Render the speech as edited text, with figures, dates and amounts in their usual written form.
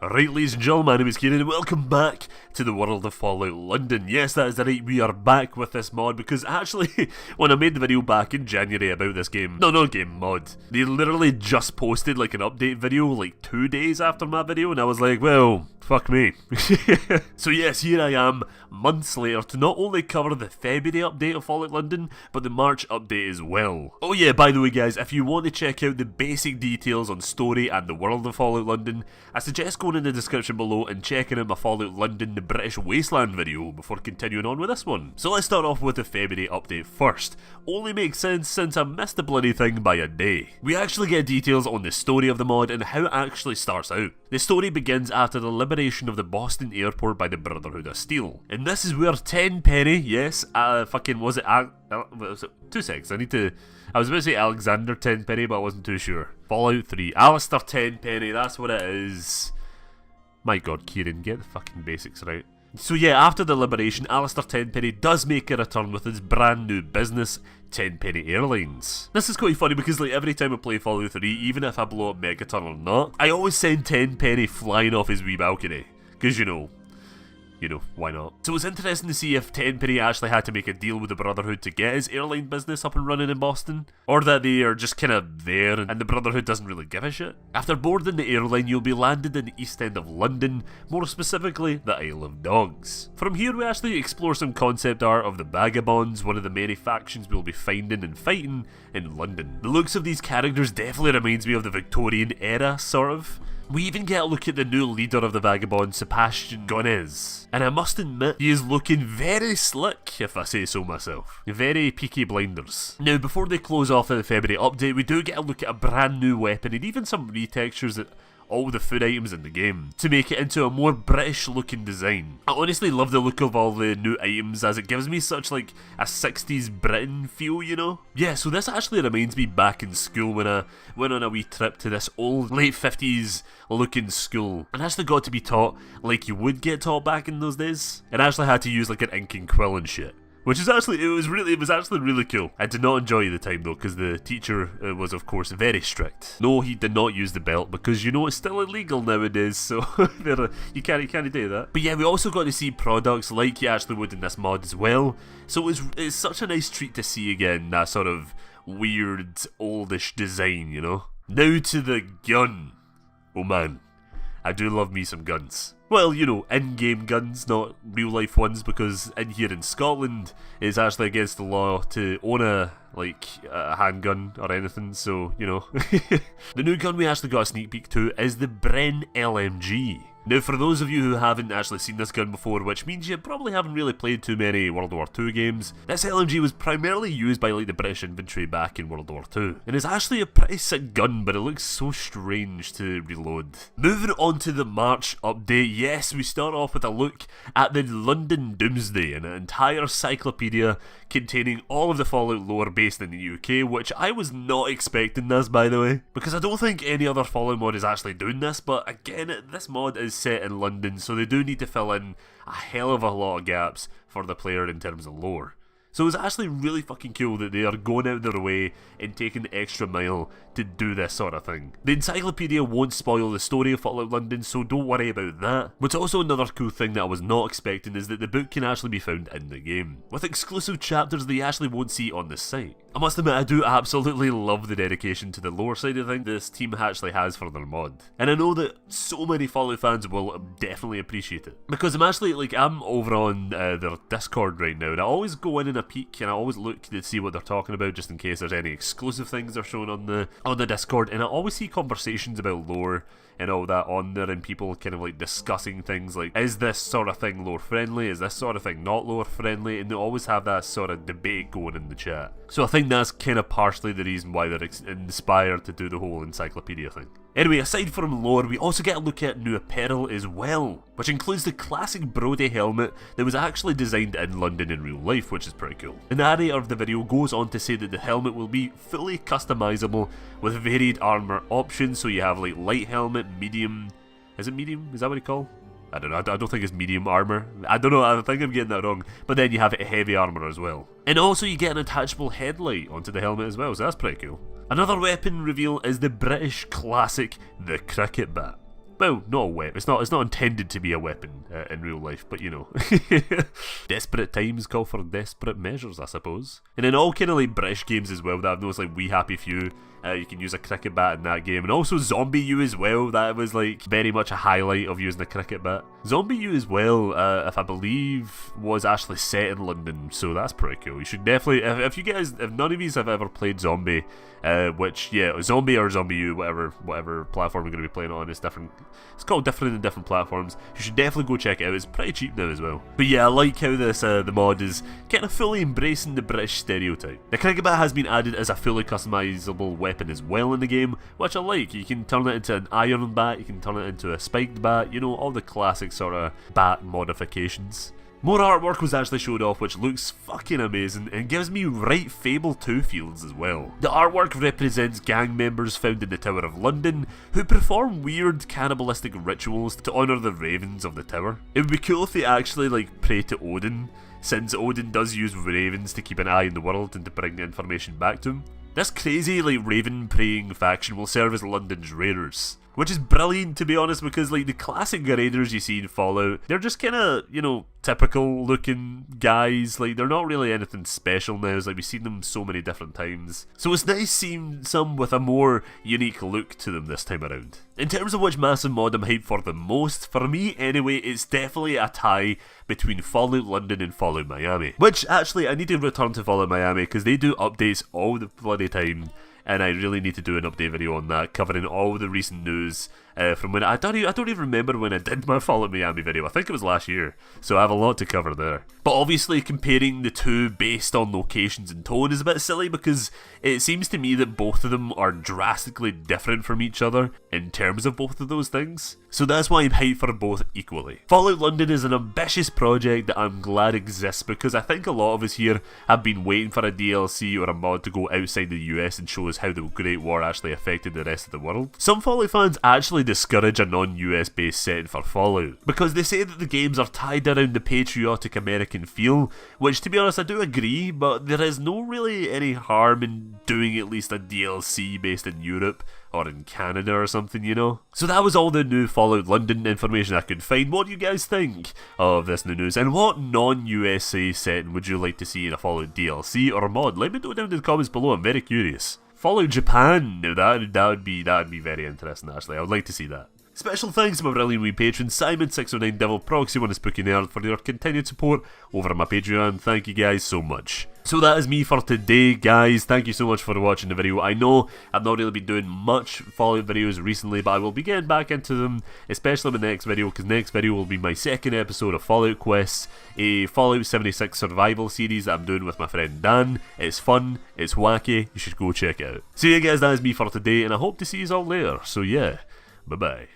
Right, ladies and gentlemen, my name is Kieran and welcome back to the world of Fallout London. Yes, that is right, we are back with this mod because actually, when I made the video back in January about this game, mod, they literally just posted like an update video like 2 days after my video and I was like, well, fuck me. So yes, here I am, months later, to not only cover the February update of Fallout London, but the March update as well. Oh yeah, by the way guys, if you want to check out the basic details on story and the world of Fallout London, I suggest going in the description below and checking out my Fallout London the British Wasteland video before continuing on with this one. So let's start off with the February update first. Only makes sense since I missed the bloody thing by a day. We actually get details on the story of the mod and how it actually starts out. The story begins after the liberation of the Boston airport by the Brotherhood of Steel. And this is where Tenpenny, yes, was it 2 seconds, I was about to say Alexander Tenpenny, but I wasn't too sure. Fallout 3, Alistair Tenpenny, that's what it is. My god, Kieran, get the fucking basics right. So yeah, after the liberation, Alistair Tenpenny does make a return with his brand new business, Tenpenny Airlines. This is quite funny because like every time I play Fallout 3, even if I blow up Megaton or not, I always send Tenpenny flying off his wee balcony. Because you know, why not? So it's interesting to see if Tenpenny actually had to make a deal with the Brotherhood to get his airline business up and running in Boston, or that they are just kind of there and the Brotherhood doesn't really give a shit. After boarding the airline, you'll be landed in the East End of London, more specifically the Isle of Dogs. From here we actually explore some concept art of the Vagabonds, one of the many factions we'll be finding and fighting in London. The looks of these characters definitely reminds me of the Victorian era, sort of. We even get a look at the new leader of the Vagabonds, Sebastian Gonez. And I must admit, he is looking very slick, if I say so myself. Very Peaky Blinders. Now, before they close off the February update, we do get a look at a brand new weapon and even some retextures that all the food items in the game to make it into a more British looking design. I honestly love the look of all the new items as it gives me such like a 60s Britain feel, you know? Yeah, so this actually reminds me back in school when I went on a wee trip to this old late 50s looking school and actually got to be taught like you would get taught back in those days, and I actually had to use like an ink and quill and shit. Which is actually, it was actually really cool. I did not enjoy the time though, because the teacher was of course very strict. No, he did not use the belt, because you know it's still illegal nowadays, so you can't do that. But yeah, we also got to see products like you actually would in this mod as well. So it's such a nice treat to see again, that sort of weird, oldish design, you know? Now to the gun. Oh man, I do love me some guns. Well, you know, in-game guns, not real-life ones, because in here in Scotland, it's actually against the law to own a handgun or anything, so, you know. The new gun we actually got a sneak peek to is the Bren LMG. Now, for those of you who haven't actually seen this gun before, which means you probably haven't really played too many World War II games, this LMG was primarily used by like the British infantry back in World War II, and it's actually a pretty sick gun, but it looks so strange to reload. Moving on to the March update, yes, we start off with a look at the London Doomsday, an entire cyclopedia containing all of the Fallout lore based in the UK, which I was not expecting this, by the way, because I don't think any other Fallout mod is actually doing this, but again, this mod is set in London, so they do need to fill in a hell of a lot of gaps for the player in terms of lore. So it's actually really fucking cool that they are going out their way and taking the extra mile to do this sort of thing. The encyclopedia won't spoil the story of Fallout London, so don't worry about that. But also another cool thing that I was not expecting is that the book can actually be found in the game, with exclusive chapters that you actually won't see on the site. I must admit, I do absolutely love the dedication to the lore side of things this team actually has for their mod. And I know that so many Fallout fans will definitely appreciate it. Because I'm over on their Discord right now, and I always go in and I peek and I always look to see what they're talking about just in case there's any exclusive things they're showing on the Discord, and I always see conversations about lore and all that on there, and people kind of like discussing things like, is this sort of thing lore friendly, is this sort of thing not lore friendly, and they always have that sort of debate going in the chat. So I think that's kind of partially the reason why they're inspired to do the whole encyclopedia thing. Anyway, aside from lore, we also get a look at new apparel as well, which includes the classic Brody helmet that was actually designed in London in real life, which is pretty cool. The narrator of the video goes on to say that the helmet will be fully customizable with varied armor options, so you have like light helmet, medium, is it medium? Is that what you call? I don't know, I don't think it's medium armor. I don't know, I think I'm getting that wrong. But then you have heavy armor as well. And also you get an attachable headlight onto the helmet as well, so that's pretty cool. Another weapon reveal is the British classic, the cricket bat. Well, not a weapon. It's not intended to be a weapon in real life, but you know. Desperate times call for desperate measures, I suppose. And in all kind of like British games as well that I've noticed, like We Happy Few, you can use a cricket bat in that game, and also Zombie U as well. That was like very much a highlight of using a cricket bat. Zombie U as well, if I believe, was actually set in London, so that's pretty cool. You should definitely, if you guys, if none of you have ever played Zombie, which yeah, Zombie or Zombie U, whatever platform you're going to be playing on, is different. It's called different in different platforms. You should definitely go check it out. It's pretty cheap now as well. But yeah, I like how this the mod is kind of fully embracing the British stereotype. The cricket bat has been added as a fully customizable weapon as well in the game, which I like. You can turn it into an iron bat, you can turn it into a spiked bat, you know, all the classic sort of bat modifications. More artwork was actually showed off, which looks fucking amazing and gives me right Fable 2 feels as well. The artwork represents gang members found in the Tower of London who perform weird cannibalistic rituals to honour the ravens of the tower. It would be cool if they actually like pray to Odin, since Odin does use ravens to keep an eye on the world and to bring information back to him. This crazy like raven praying faction will serve as London's raiders. Which is brilliant, to be honest, because like the classic raiders you see in Fallout, they're just kind of, you know, typical looking guys. Like, they're not really anything special now. It's like we've seen them so many different times. So it's nice seeing some with a more unique look to them this time around. In terms of which massive mod I'm hyped for the most, for me anyway, it's definitely a tie between Fallout London and Fallout Miami. Which, actually, I need to return to Fallout Miami because they do updates all the bloody time. And I really need to do an update video on that, covering all the recent news from when I don't even remember when I did my Fallout Miami video. I think it was last year, so I have a lot to cover there. But obviously comparing the two based on locations and tone is a bit silly because it seems to me that both of them are drastically different from each other in terms of both of those things. So that's why I'm hyped for both equally. Fallout London is an ambitious project that I'm glad exists because I think a lot of us here have been waiting for a DLC or a mod to go outside the US and show us how the Great War actually affected the rest of the world. Some Fallout fans actually discourage a non-US based setting for Fallout because they say that the games are tied around the patriotic American feel, which to be honest I do agree, but there is no really any harm in doing at least a DLC based in Europe or in Canada or something, you know? So that was all the new Fallout London information I could find. What do you guys think of this new news? And what non-USA setting would you like to see in a Fallout DLC or a mod? Let me know down in the comments below, I'm very curious. Fallout Japan, now that would be very interesting actually, I would like to see that. Special thanks to my brilliant wee patrons Simon609, Devil Proxy, One Spooky Nerd for their continued support over on my Patreon. Thank you guys so much. So that is me for today, guys. Thank you so much for watching the video. I know I've not really been doing much Fallout videos recently, but I will be getting back into them, especially in the next video, because next video will be my second episode of Fallout Quests, a Fallout 76 survival series that I'm doing with my friend Dan. It's fun, it's wacky, you should go check it out. So yeah guys, that is me for today, and I hope to see you all later. So yeah, bye bye.